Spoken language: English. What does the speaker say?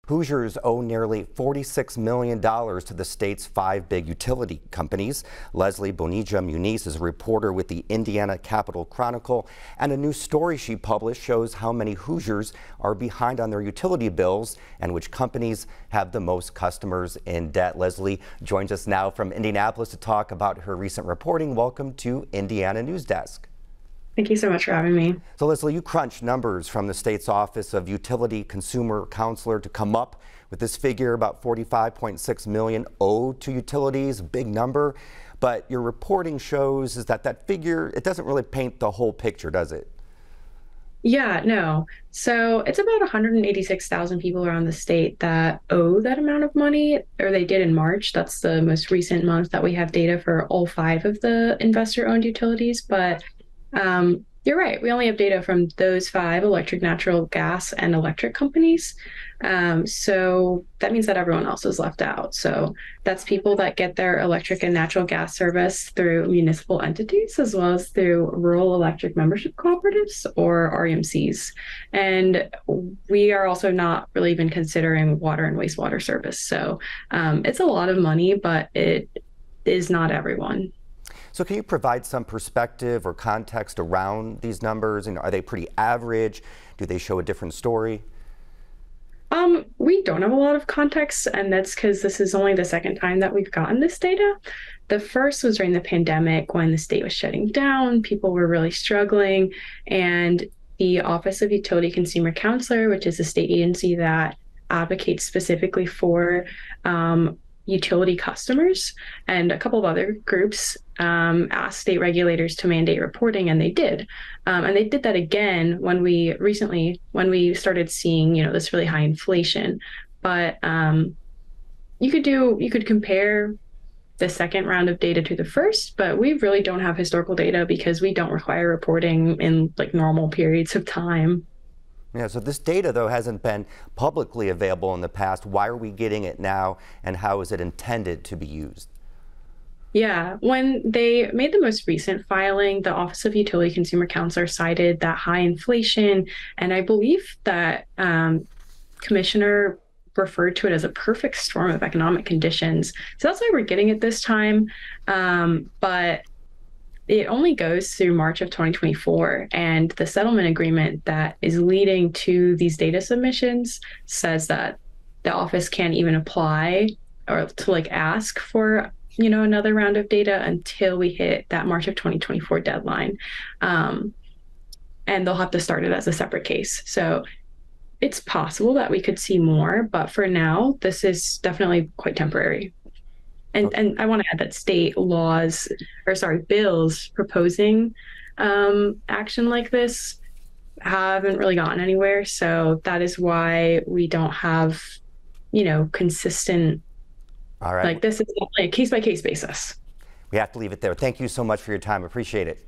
Hoosiers owe nearly $46 million to the state's 5 big utility companies. Leslie Bonilla Muniz is a reporter with the Indiana Capitol Chronicle, and a new story she published shows how many Hoosiers are behind on their utility bills and which companies have the most customers in debt. Leslie joins us now from Indianapolis to talk about her recent reporting. Welcome to Indiana News Desk. Thank you so much for having me. So Leslie, you crunched numbers from the state's Office of Utility Consumer Counselor to come up with this figure, about $45.6 million owed to utilities, a big number. But your reporting shows is that figure, it doesn't really paint the whole picture, does it? Yeah, no. So it's about 186,000 people around the state that owe that amount of money, or they did in March. That's the most recent month that we have data for all 5 of the investor-owned utilities. But you're right. We only have data from those 5 electric, natural gas, and electric companies. So that means that everyone else is left out. So that's people that get their electric and natural gas service through municipal entities, as well as through rural electric membership cooperatives or REMCs. And we are also not really even considering water and wastewater service. So it's a lot of money, but it is not everyone. So can you provide some perspective or context around these numbers? And are they pretty average? Do they show a different story? We don't have a lot of context, and that's because this is only the second time that we've gotten this data. The first was during the pandemic when the state was shutting down, people were really struggling, and the Office of Utility Consumer Counselor, which is a state agency that advocates specifically for utility customers, and a couple of other groups asked state regulators to mandate reporting, and they did. And they did that again when we started seeing, this really high inflation. But you could compare the second round of data to the first, but we really don't have historical data because we don't require reporting in like normal periods of time. Yeah, so this data, though, hasn't been publicly available in the past. Why are we getting it now, and how is it intended to be used? Yeah, when they made the most recent filing, the Office of Utility Consumer Counselor cited that high inflation, and I believe that Commissioner referred to it as a perfect storm of economic conditions. So that's why we're getting it this time. But it only goes through March of 2024, and the settlement agreement that is leading to these data submissions says that the office can't even apply or to ask for another round of data until we hit that March of 2024 deadline, and they'll have to start it as a separate case. So it's possible that we could see more, but for now, this is definitely quite temporary. And I want to add that state bills proposing action like this haven't really gotten anywhere. So that is why we don't have, consistent. All right. This is a case by case basis. We have to leave it there. Thank you so much for your time. Appreciate it.